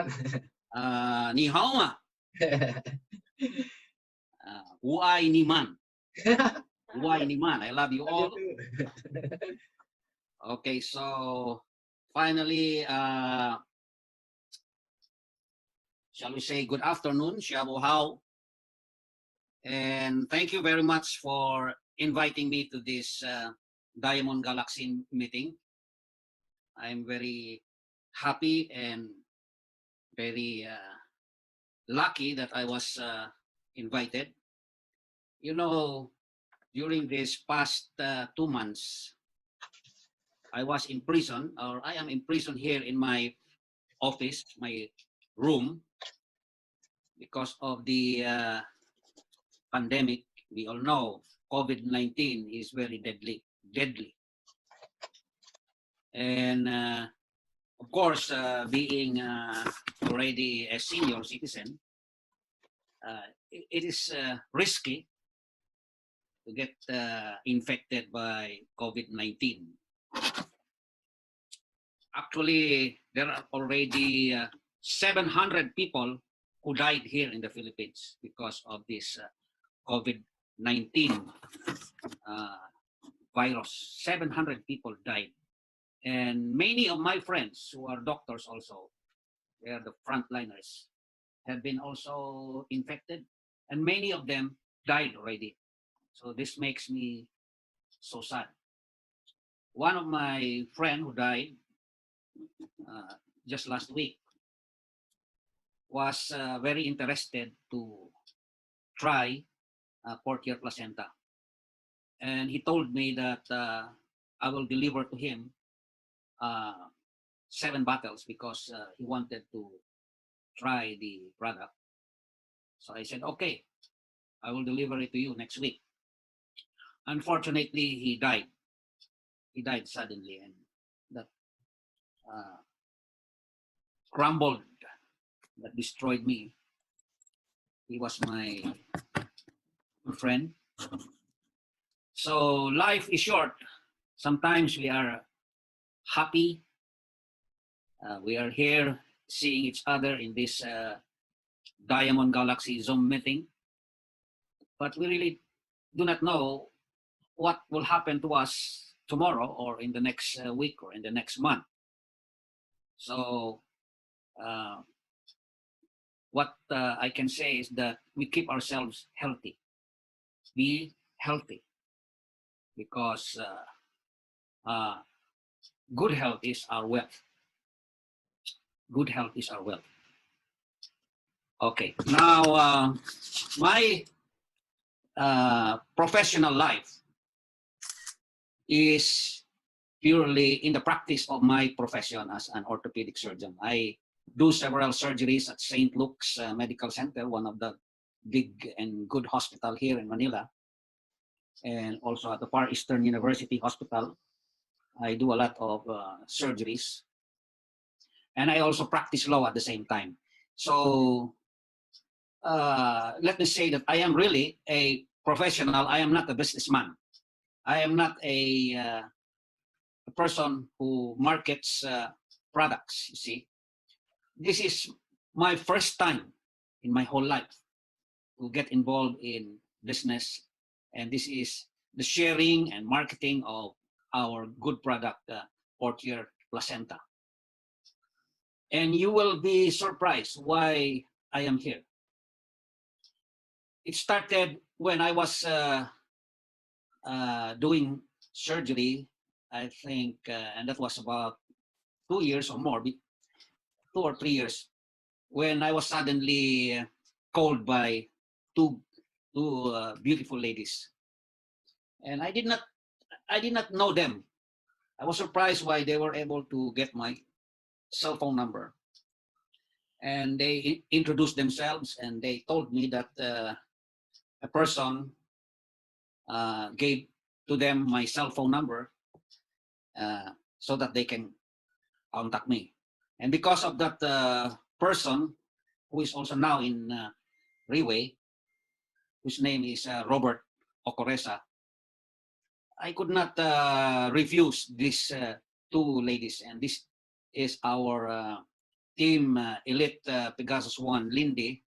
naman. Ni hao ma. Huay ni man. Huay ni man. I love you all. Okay, so finally, shall we say good afternoon, Xiao Hao. And thank you very much for inviting me to this Diamond Galaxy meeting. I'm very happy and very lucky that I was invited. You know, during these past 2 months, I was in prison, or I am in prison here in my office, my room, because of the pandemic. We all know COVID-19 is very deadly. And of course, being already a senior citizen, it is risky to get infected by COVID-19. Actually, there are already 700 people who died here in the Philippines because of this COVID-19 virus. 700 people died. And many of my friends who are doctors also, they are the frontliners, have been also infected, and many of them died already. So this makes me so sad. One of my friends who died just last week was very interested to try pork-ear placenta. And he told me that I will deliver to him 7 bottles because he wanted to try the product. So I said, okay, I will deliver it to you next week. Unfortunately, he died. He died suddenly, and that crumbled, that destroyed me. He was my friend. So life is short. Sometimes we are happy. We are here seeing each other in this Diamond Galaxy Zoom meeting. But we really do not know what will happen to us tomorrow or in the next week or in the next month. So what I can say is that we keep ourselves healthy. Be healthy, because good health is our wealth. Good health is our wealth. Okay, now my professional life is purely in the practice of my profession as an orthopedic surgeon. I do several surgeries at St. Luke's Medical Center, one of the big and good hospital here in Manila, and also at the Far Eastern University Hospital. I do a lot of surgeries, and I also practice law at the same time. So let me say that I am really a professional. I am not a businessman. I am not a person who markets products, you see. This is my first time in my whole life to get involved in business, and this is the sharing and marketing of our good product, pork-ear placenta. And you will be surprised why I am here. It started when I was doing surgery, I think, and that was about 2 years or more, 2 or 3 years, when I was suddenly called by two beautiful ladies, and I did not know them. I was surprised why they were able to get my cell phone number, and they introduced themselves, and they told me that a person gave to them my cell phone number so that they can contact me. And because of that person, who is also now in Riway, whose name is Robert Ocoresa, I could not refuse these 2 ladies, and this is our Team Elite Pegasus 1 Lindy,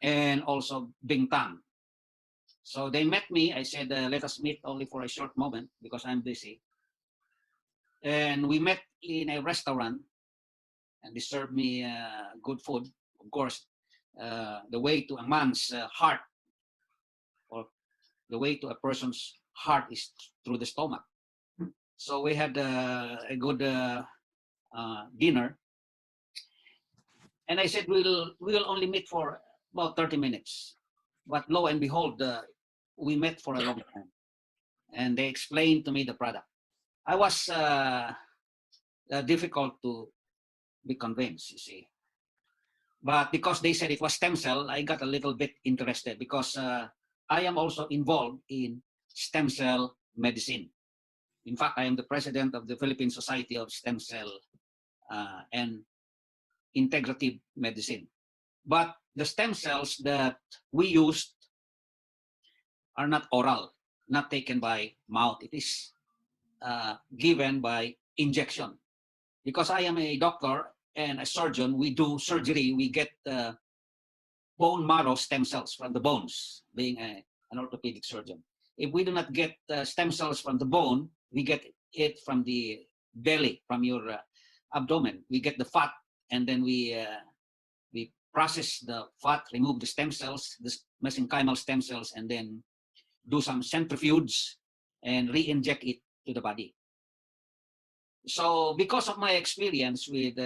and also Bing Tang. So they met me. I said, let us meet only for a short moment because I'm busy. And we met in a restaurant, and they served me good food. Of course, the way to a man's heart, or the way to a person's heart, is through the stomach. So we had a good dinner, and I said we'll only meet for about 30 minutes. But lo and behold, we met for a long time, and they explained to me the product. I was difficult to be convinced, you see. But because they said it was stem cell, I got a little bit interested because I am also involved in stem cell medicine. In fact, I am the president of the Philippine Society of Stem Cell and Integrative Medicine. But the stem cells that we used are not oral, not taken by mouth. It is given by injection. Because I am a doctor and a surgeon, we do surgery, we get bone marrow stem cells from the bones, being an orthopedic surgeon. If we do not get stem cells from the bone, we get it from the belly, from your abdomen. We get the fat, and then we process the fat, remove the stem cells, the mesenchymal stem cells, and then do some centrifuge and re-inject it to the body. So because of my experience with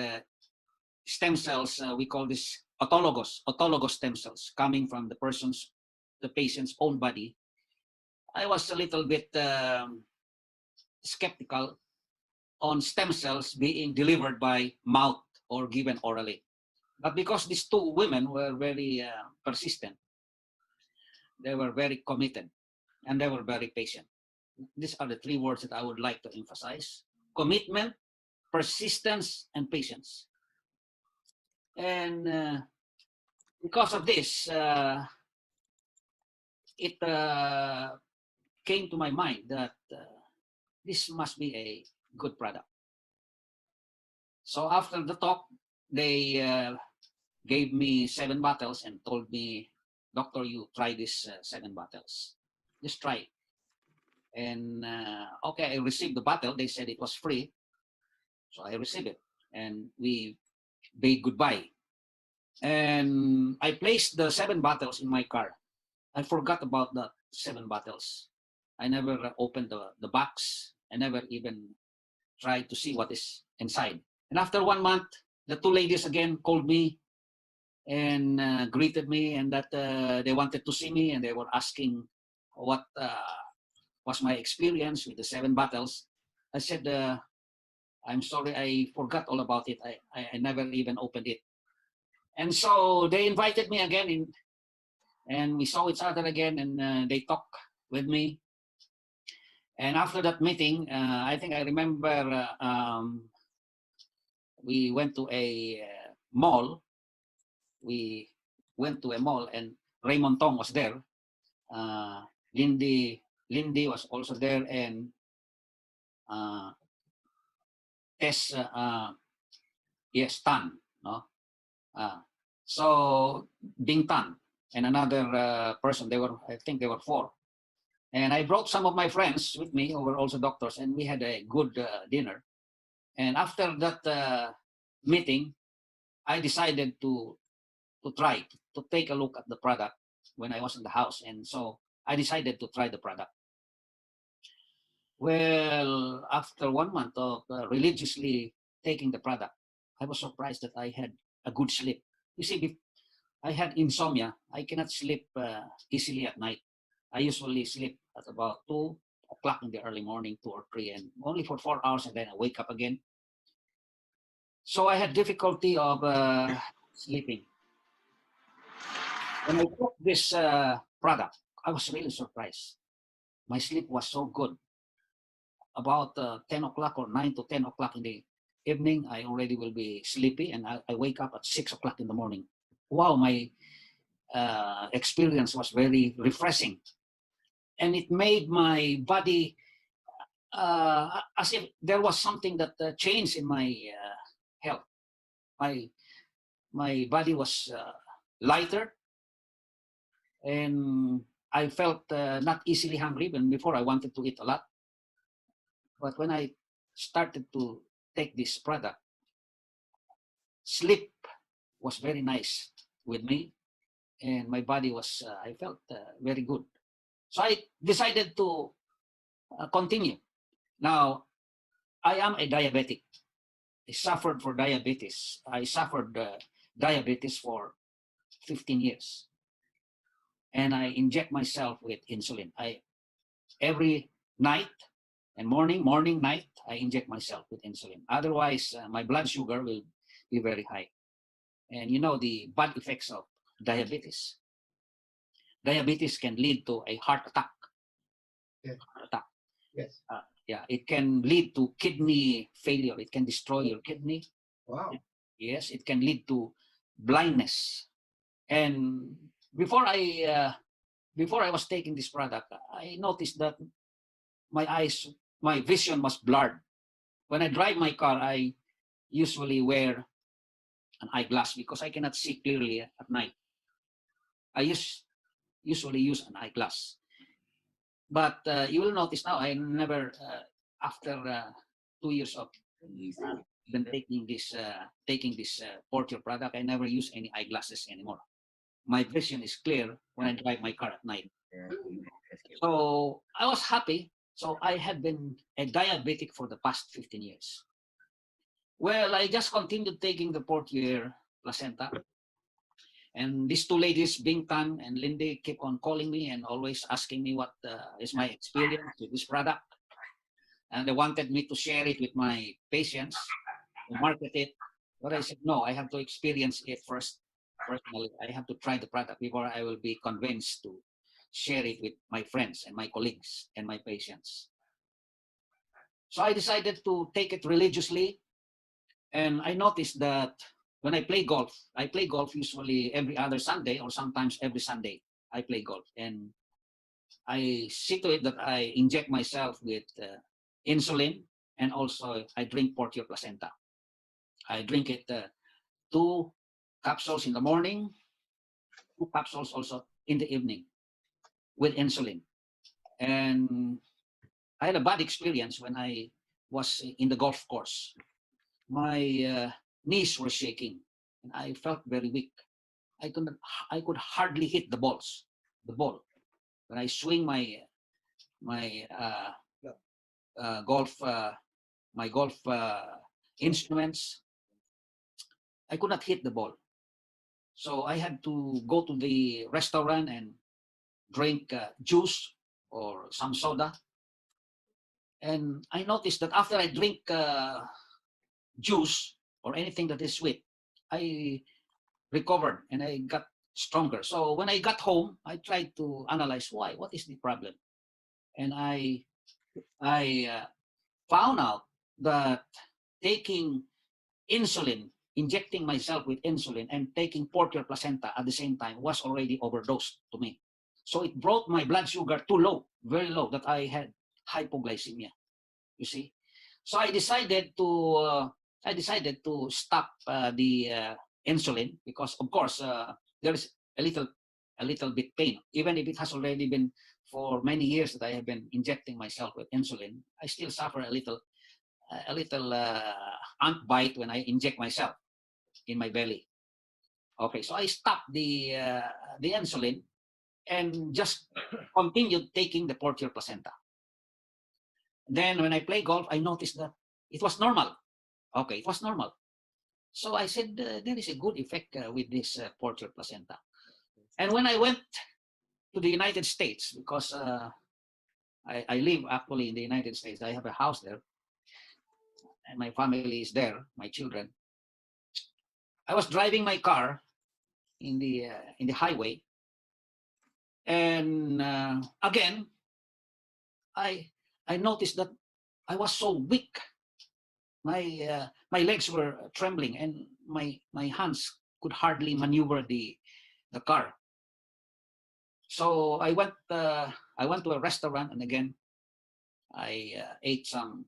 stem cells, we call this autologous stem cells coming from the patient's own body, I was a little bit skeptical on stem cells being delivered by mouth or given orally. But because these two women were very persistent, they were very committed, and they were very patient. These are the three words that I would like to emphasize: commitment, persistence, and patience. And because of this, it came to my mind that this must be a good product. So after the talk, they gave me 7 bottles and told me, "Doctor, you try this 7 bottles. Just try." And okay, I received the bottle. They said it was free. So I received it, and we bade goodbye. And I placed the 7 bottles in my car. I forgot about the 7 bottles. I never opened the box. I never even tried to see what is inside. And after 1 month, the 2 ladies again called me and greeted me, and that they wanted to see me, and they were asking what was my experience with the 7 bottles. I said, I'm sorry, I forgot all about it. I never even opened it. And so they invited me again, and we saw each other again, and they talked with me. And after that meeting, I think I remember we went to a mall. We went to a mall, and Raymond Tong was there. Lindy was also there, and Tess, yes, Tan, no? So Bing Tan and another person, I think they were 4. And I brought some of my friends with me who were also doctors, and we had a good dinner. And after that meeting, I decided to try to take a look at the product when I was in the house. And so I decided to try the product. Well, after 1 month of religiously taking the product, I was surprised that I had a good sleep. You see, I had insomnia. I cannot sleep easily at night. I usually sleep at about 2 o'clock in the early morning, 2 or 3, and only for 4 hours, and then I wake up again. So I had difficulty of sleeping. When I took this product, I was really surprised. My sleep was so good. About 10 o'clock or 9 to 10 o'clock in the evening, I already will be sleepy, and I wake up at 6 o'clock in the morning. Wow, my experience was very refreshing. And it made my body as if there was something that changed in my health. My my body was lighter, and I felt not easily hungry. When before I wanted to eat a lot, but when I started to take this product, sleep was very nice with me, and my body was I felt very good. So I decided to continue. Now I am a diabetic. I suffered for diabetes. I suffered diabetes for 15 years, and I inject myself with insulin. I every night and morning, night, I inject myself with insulin. Otherwise, my blood sugar will be very high. And you know the bad effects of diabetes. Diabetes can lead to a heart attack. Yes. Heart attack. Yes. Yeah, it can lead to kidney failure. It can destroy your kidney. Wow. Yes, it can lead to blindness. And before I was taking this product, I noticed that my eyes, my vision was blurred. When I drive my car, I usually wear an eyeglass because I cannot see clearly at night. I usually use an eyeglass. But you will notice now, I never, after 2 years of been taking this Porter product, I never use any eyeglasses anymore. My vision is clear when I drive my car at night. So I was happy. So I had been a diabetic for the past 15 years. Well, I just continued taking the Portier placenta. And these two ladies, Bing Tan and Lindy, keep on calling me and always asking me what is my experience with this product. And they wanted me to share it with my patients, to market it. But I said, no, I have to experience it first. Personally, I have to try the product before I will be convinced to share it with my friends and my colleagues and my patients. So I decided to take it religiously. And I noticed that when I play golf usually every other Sunday or sometimes every Sunday. I play golf, and I see to it that I inject myself with insulin, and also I drink Portio placenta. I drink it 2 capsules in the morning, 2 capsules also in the evening with insulin. And I had a bad experience when I was in the golf course. My knees were shaking, and I felt very weak. I could hardly hit the ball. When I swing my golf instruments, I could not hit the ball. So I had to go to the restaurant and drink juice or some soda. And I noticed that after I drink juice or anything that is sweet, I recovered and I got stronger. So when I got home, I tried to analyze why. What is the problem? And I found out that taking insulin, injecting myself with insulin, and taking Porter placenta at the same time was already overdosed to me. So it brought my blood sugar too low, very low, that I had hypoglycemia. You see, so I decided to stop the insulin because, of course, there is a little bit pain, even if it has already been for many years that I have been injecting myself with insulin. I still suffer a little ant bite when I inject myself in my belly. Okay, so I stopped the insulin and just continued taking the Portier placenta. Then when I play golf, I noticed that it was normal. Okay, it was normal. So I said, there is a good effect with this Portier placenta. And when I went to the United States, because I live actually in the United States, I have a house there, and my family is there, my children. I was driving my car in the highway, and again, I noticed that I was so weak. My legs were trembling, and my hands could hardly maneuver the car. So I went to a restaurant, and again I ate some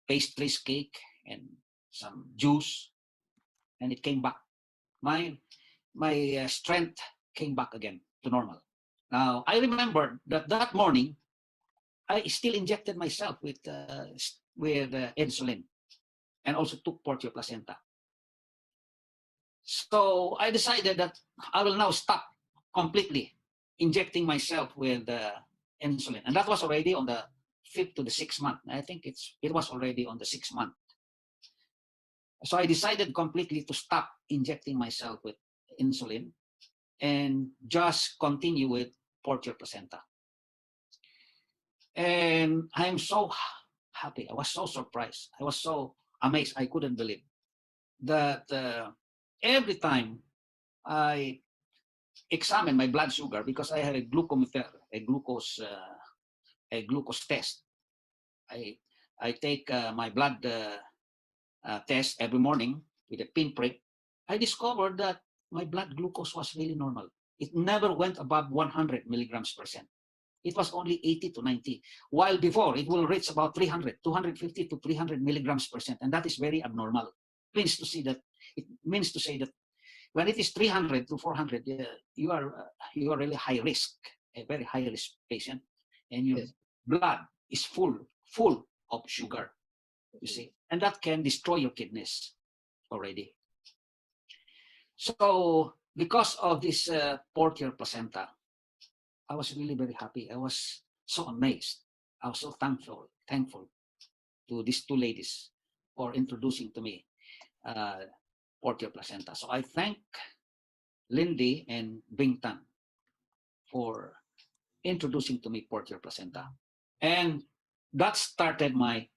pastries, cake, and some juice. and it came back. My strength came back again to normal. Now, I remember that that morning, I still injected myself with insulin and also took portio placenta. So I decided that I will now stop completely injecting myself with insulin. And that was already on the 5th to the 6th month. I think it was already on the 6th month. So I decided completely to stop injecting myself with insulin and just continue with portio placenta. And I'm so happy. I was so surprised. I was so amazed. I couldn't believe that every time I examine my blood sugar, because I have a glucometer, a glucose test. I take my blood test every morning with a pinprick. I discovered that my blood glucose was really normal. It never went above 100 milligrams per cent. It was only 80 to 90, while before it will reach about 300, 250 to 300 milligrams per cent, and that is very abnormal. It means to say that when it is 300 to 400, you are really high risk, a very high risk patient, and your blood is full of sugar. You see, and that can destroy your kidneys already. So because of this portio placenta, I was really very happy. I was so amazed. I was so thankful to these two ladies for introducing to me portio placenta. So I thank Lindy and Bingtan for introducing to me portio placenta. And that started my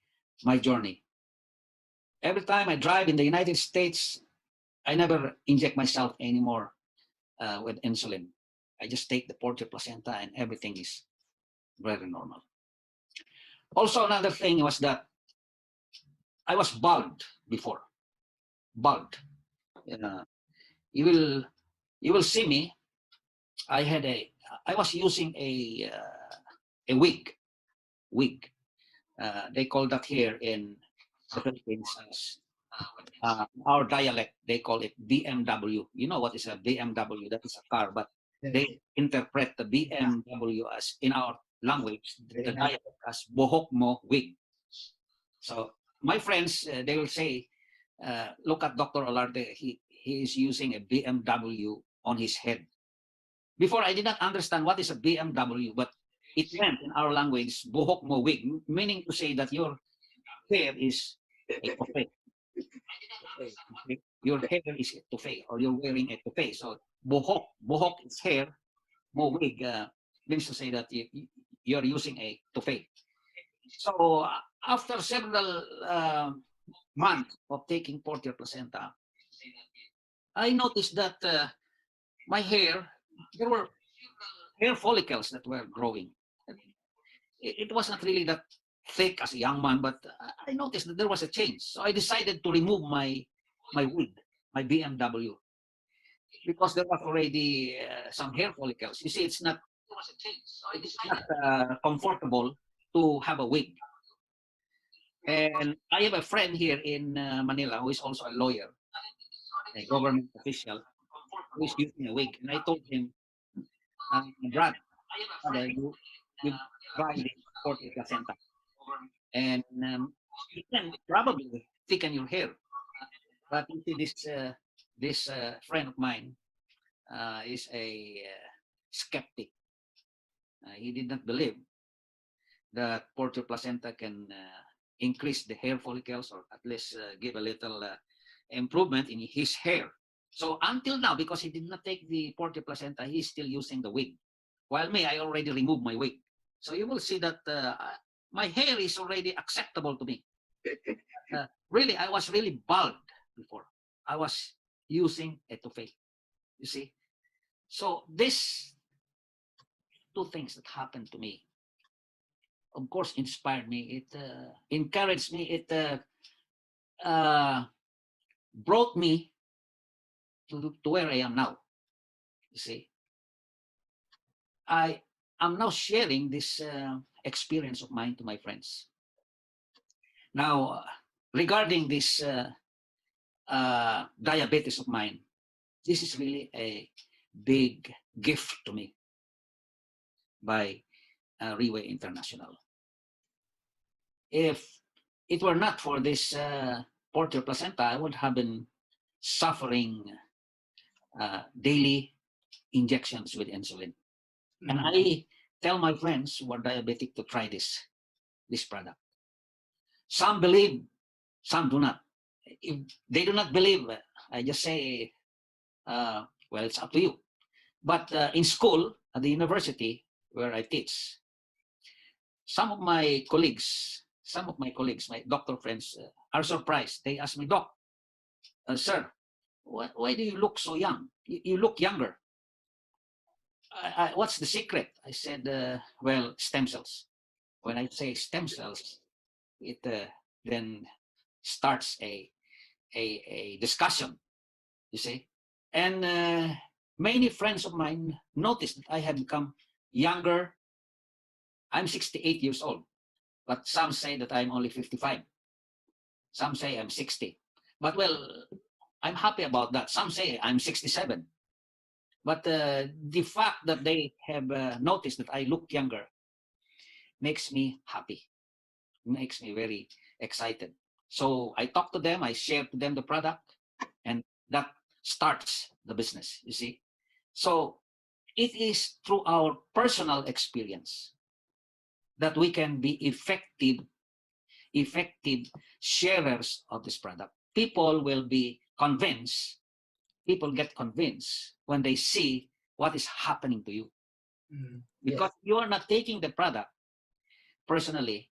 journey. Every time I drive in the United States, I never inject myself anymore with insulin. I just take the portio placenta and everything is very normal. Also, another thing was that I was bald before. Bald. You will see me. I was using a wig. They call that here in the Philippines as our dialect. They call it BMW. You know what is a BMW? That is a car, but they interpret the BMW as, in our language, the dialect as bohok mo wig. So my friends, they will say, look at Dr. Olarte, he is using a BMW on his head. Before, I did not understand what is a BMW, but it meant in our language, buhok mo wig, meaning to say that your hair is a toupee. Your hair is a toupee, or you're wearing a toupee. So buhok is hair, mo wig means to say that you're using a toupee. So after several months of taking portio placenta, I noticed that my hair, there were hair follicles that were growing. It was not really that thick as a young man, but I noticed that there was a change. So I decided to remove my wig, my BMW, because there was already some hair follicles. You see, it's not comfortable to have a wig. And I have a friend here in Manila who is also a lawyer, a government official, who is using a wig. And I told him, Brad, you try this portio placenta, and you can probably thicken your hair. But you see, this friend of mine is a skeptic. He did not believe that portio placenta can increase the hair follicles, or at least give a little improvement in his hair. So until now, because he did not take the portio placenta, he's still using the wig. While me, I already removed my wig. So you will see that my hair is already acceptable to me. Really, I was really bald before. I was using a toupee, you see. So these two things that happened to me, of course, inspired me. It encouraged me. It brought me to where I am now. You see, I am now sharing this experience of mine to my friends. Now, regarding this diabetes of mine, this is really a big gift to me by Riway International. If it were not for this portal placenta, I would have been suffering daily injections with insulin. And I tell my friends who are diabetic to try this product. Some believe, some do not. If they do not believe, I just say, well, it's up to you. But in school, at the university where I teach, some of my colleagues, my doctor friends are surprised. They ask me, Doc, sir, why do you look so young? You look younger. What's the secret? I said, well, stem cells. When I say stem cells, it then starts a discussion, you see. And many friends of mine noticed that I have become younger. I'm 68 years old, but some say that I'm only 55. Some say I'm 60. But well, I'm happy about that. Some say I'm 67. But the fact that they have noticed that I look younger makes me happy, makes me very excited. So I talk to them, I share to them the product, and that starts the business, you see. So it is through our personal experience that we can be effective sharers of this product. People will be convinced, people get convinced when they see what is happening to you. Because you are not taking the product personally,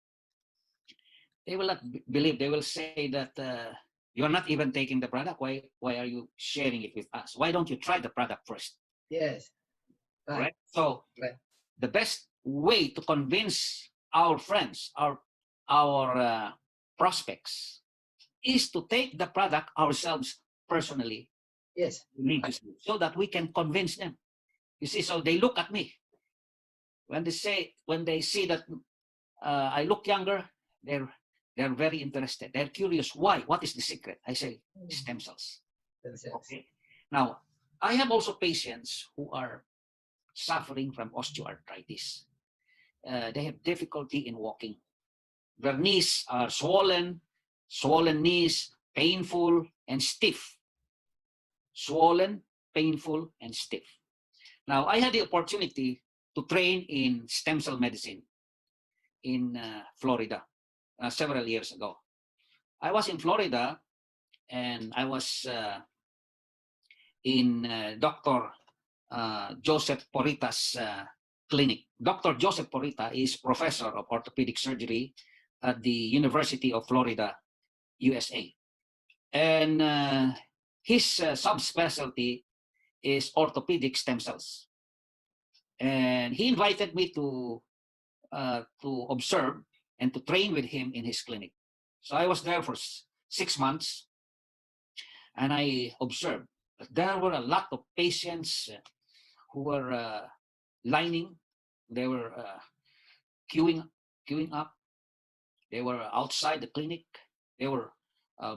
they will not believe. They will say that you're not even taking the product. Why are you sharing it with us? Why don't you try the product first? Yes. Right. So the best way to convince our friends, our prospects, is to take the product ourselves personally, religiously, so that we can convince them. You see, so they look at me when they see that I look younger. They're very interested. They're curious. Why? What is the secret? I say stem cells. Okay. Now, I have also patients who are suffering from osteoarthritis. They have difficulty in walking. Their knees are swollen knees, painful and stiff. Swollen, painful, and stiff. Now, I had the opportunity to train in stem cell medicine in Florida several years ago. I was in Florida and I was in Dr. Joseph Porita's clinic. Dr. Joseph Porita is professor of orthopedic surgery at the University of Florida, USA. And his subspecialty is orthopedic stem cells. And he invited me to observe and to train with him in his clinic. So I was there for 6 months, and I observed that there were a lot of patients who were lining. They were queuing up. They were outside the clinic. They were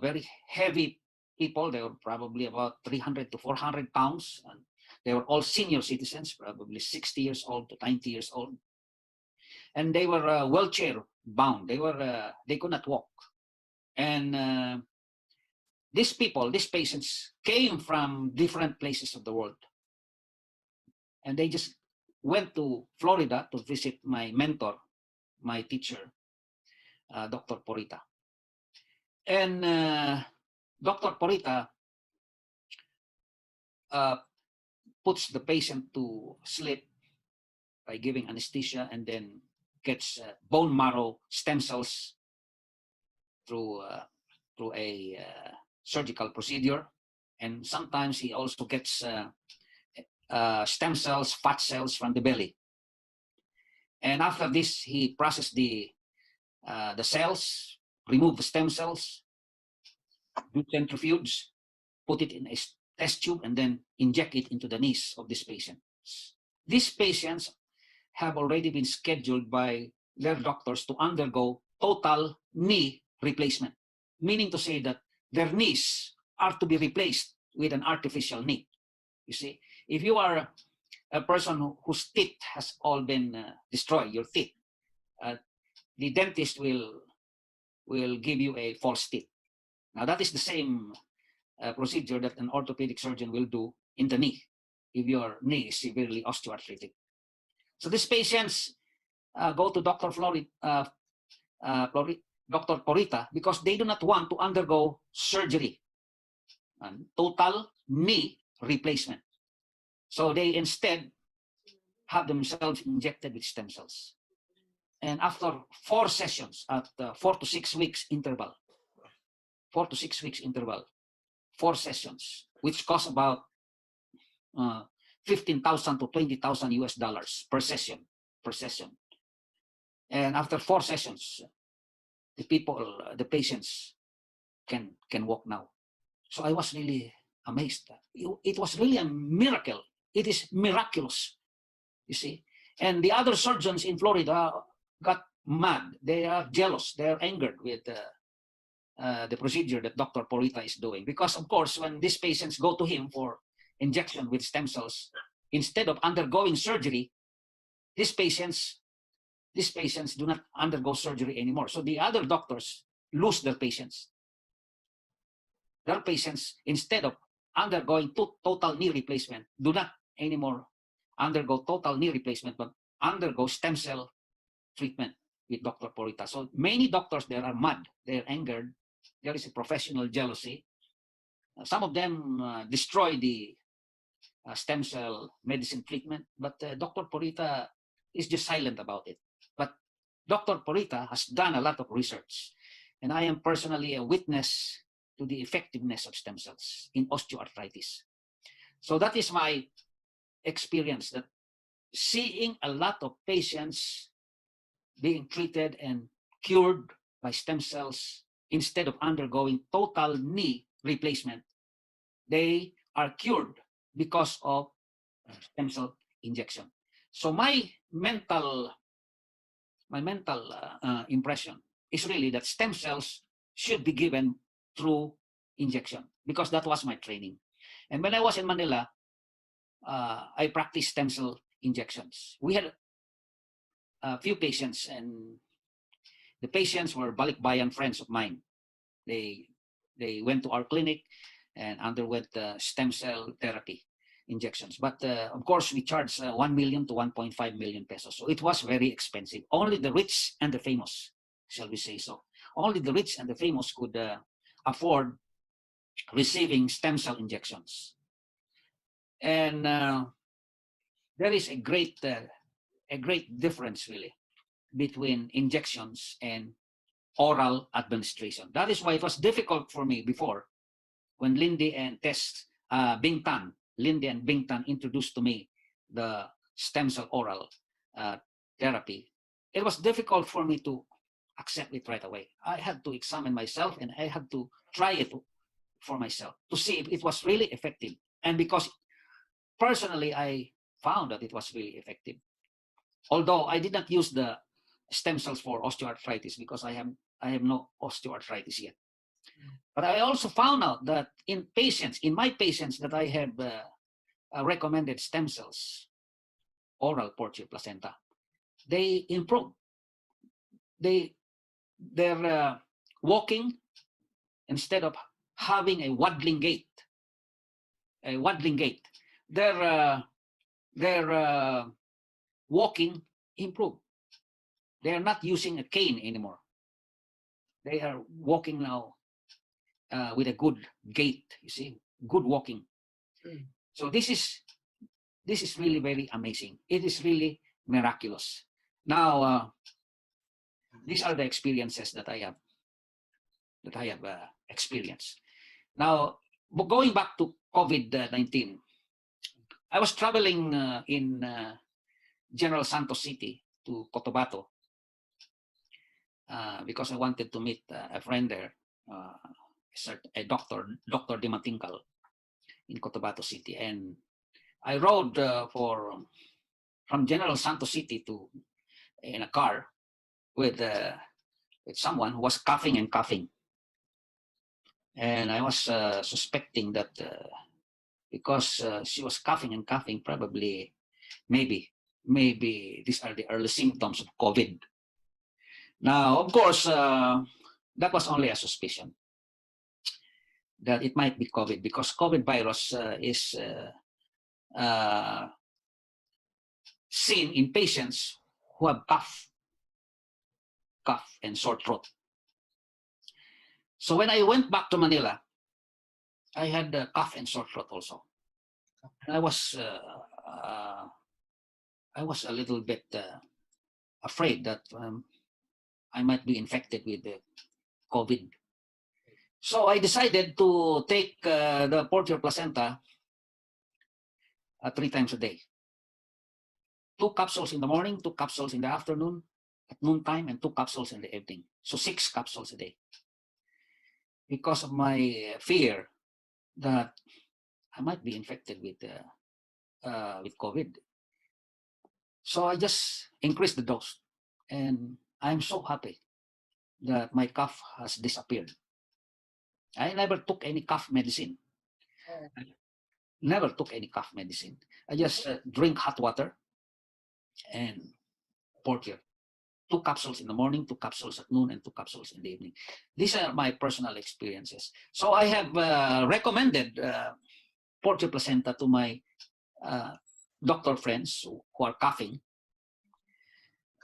very heavy people. They were probably about 300 to 400 pounds. And they were all senior citizens, probably 60 years old to 90 years old. And they were wheelchair bound. They could not walk. And these patients came from different places of the world. And they just went to Florida to visit my mentor, my teacher, Dr. Porita. And Dr. Porita puts the patient to sleep by giving anesthesia, and then gets bone marrow stem cells through a surgical procedure. And sometimes he also gets stem cells, fat cells from the belly. And after this, he processes the cells, remove the stem cells, do centrifuge, put it in a test tube, and then inject it into the knees of this patient. These patients have already been scheduled by their doctors to undergo total knee replacement, meaning to say that their knees are to be replaced with an artificial knee. You see, if you are a person whose teeth has all been destroyed, your teeth, the dentist will give you a false teeth. Now that is the same procedure that an orthopedic surgeon will do in the knee if your knee is severely osteoarthritic. So these patients go to Dr. Dr. Porita because they do not want to undergo surgery, total knee replacement. So they instead have themselves injected with stem cells. And after 4 sessions at 4 to 6 weeks interval, 4 to 6 weeks interval, 4 sessions, which cost about 15,000 to 20,000 US dollars per session. And after 4 sessions, the patients can walk now. So I was really amazed. It was really a miracle. It is miraculous, you see. And the other surgeons in Florida got mad. They are jealous. They are angered with the procedure that Dr. Porita is doing. Because, of course, when these patients go to him for injection with stem cells, instead of undergoing surgery, these patients do not undergo surgery anymore. So the other doctors lose their patients. Their patients, instead of undergoing total knee replacement, do not anymore undergo total knee replacement, but undergo stem cell treatment with Dr. Porita. So many doctors there are mad. They're angered. There is a professional jealousy. Some of them destroy the stem cell medicine treatment, but Dr. Porita is just silent about it. But Dr. Porita has done a lot of research, and I am personally a witness to the effectiveness of stem cells in osteoarthritis. So that is my experience, that seeing a lot of patients being treated and cured by stem cells instead of undergoing total knee replacement, they are cured because of stem cell injection. So my mental impression is really that stem cells should be given through injection, because that was my training. And when I was in Manila, I practiced stem cell injections. We had a few patients, and the patients were balikbayan friends of mine. They went to our clinic and underwent stem cell therapy injections. But of course, we charged 1 million to 1.5 million pesos. So it was very expensive. Only the rich and the famous, shall we say so. Only the rich and the famous could afford receiving stem cell injections. And there is a great difference really between injections and oral administration. That is why it was difficult for me before when Lindy and Lindy and Bing Tan introduced to me the stem cell oral therapy. It was difficult for me to accept it right away. I had to examine myself, and I had to try it for myself to see if it was really effective. And because personally I found that it was really effective, although I did not use the stem cells for osteoarthritis because I have no osteoarthritis yet. But I also found out that in my patients that I have recommended stem cells, oral portio placenta, they improve. They're walking, instead of having a waddling gait. Their walking improve. They are not using a cane anymore. They are walking now with a good gait, you see, good walking. So this is really very amazing. It is really miraculous. Now, these are the experiences that I have experienced. Now, going back to COVID-19, I was traveling in General Santos City to Cotabato because I wanted to meet a friend there, a Dr. Dimatingkal in Cotabato City. And I rode from General Santos City in a car with someone who was coughing and coughing. And I was suspecting that because she was coughing and coughing, probably, maybe these are the early symptoms of COVID. Now, of course, that was only a suspicion that it might be COVID, because COVID virus is seen in patients who have cough and sore throat. So when I went back to Manila, I had cough and sore throat also. And I was a little bit afraid that I might be infected with the COVID. So I decided to take the portable placenta 3 times a day. 2 capsules in the morning, 2 capsules in the afternoon, at noontime, and 2 capsules in the evening. So 6 capsules a day. Because of my fear that I might be infected with COVID. So I just increased the dose. And I'm so happy that my cough has disappeared. I never took any cough medicine. Never took any cough medicine. I just drink hot water and porter. 2 capsules in the morning, 2 capsules at noon, and 2 capsules in the evening. These are my personal experiences. So I have recommended porter placenta to my doctor friends who are coughing.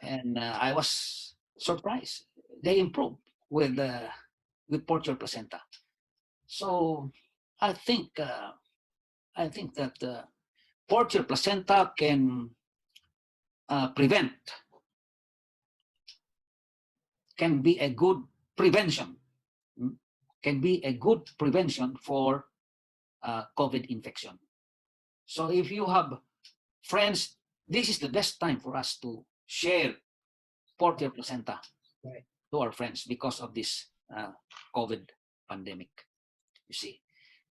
And I was surprised. They improved with porter placenta. So I think that porter placenta can can be a good prevention, can be a good prevention for COVID infection. So if you have friends, this is the best time for us to share porter placenta to our friends because of this COVID pandemic. You see,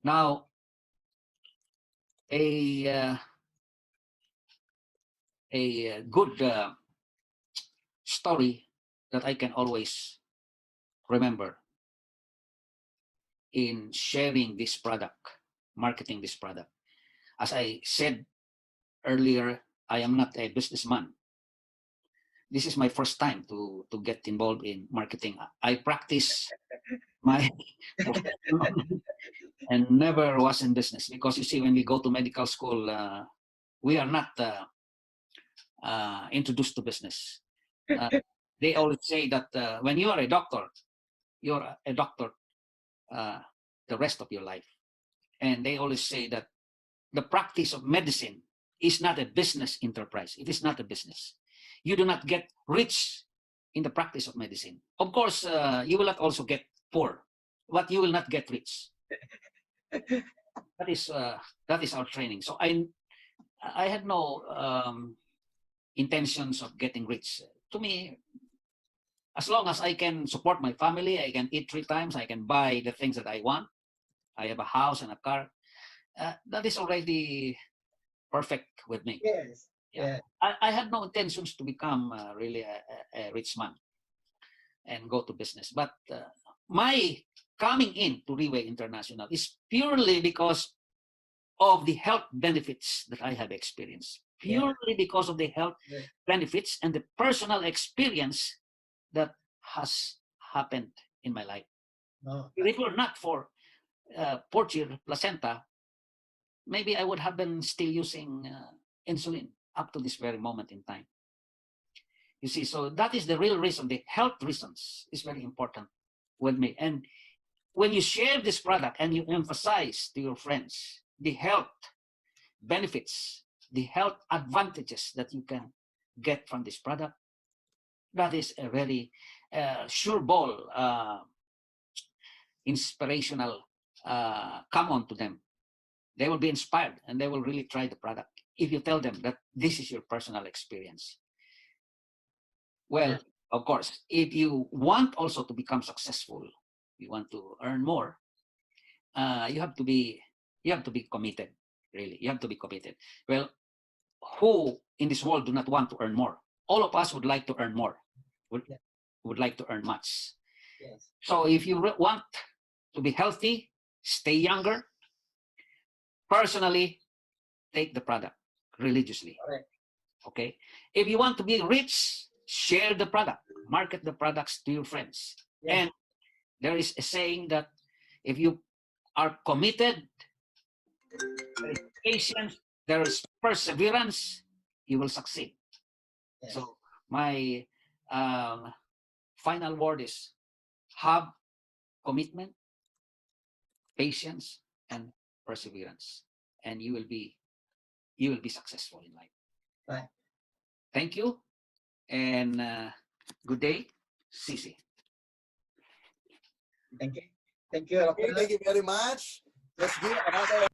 now a good story that I can always remember in sharing this product, marketing this product. As I said earlier, I am not a businessman. This is my first time to get involved in marketing. I practice my profession and never was in business, because you see, when we go to medical school, we are not introduced to business. They always say that when you are a doctor, you're a doctor the rest of your life. And they always say that the practice of medicine is not a business enterprise. It is not a business. You do not get rich in the practice of medicine. Of course, you will not also get poor, but you will not get rich. That is our training. So I had no intentions of getting rich. To me, as long as I can support my family, I can eat 3 times, I can buy the things that I want, I have a house and a car, that is already perfect with me. Yes. Yeah. I had no intentions to become really a rich man and go to business. But my coming in to Riway International is purely because of the health benefits that I have experienced. Purely because of the health benefits and the personal experience that has happened in my life. If it were not for porter placenta, maybe I would have been still using insulin up to this very moment in time. You see, so that is the real reason. The health reasons is very important with me. And when you share this product and you emphasize to your friends the health benefits, the health advantages that you can get from this product, that is a very sure ball, inspirational come on to them. They will be inspired and they will really try the product if you tell them that this is your personal experience. Well, of course, if you want also to become successful, you want to earn more, you have to be committed. Really, you have to be committed. Well, who in this world do not want to earn more? All of us would like to earn more. Would like to earn much. So if you want to be healthy, stay younger. Personally, take the product religiously. Correct. Okay. If you want to be rich, share the product, market the products to your friends. Yes. And there is a saying that if you are committed, there is patience, there is perseverance, you will succeed. Yes. So my final word is have commitment, patience, and perseverance, and you will be successful in life. Right. Thank you, and good day, Sisi. Thank you. Thank you, Dr. Thank you very much. Let's give another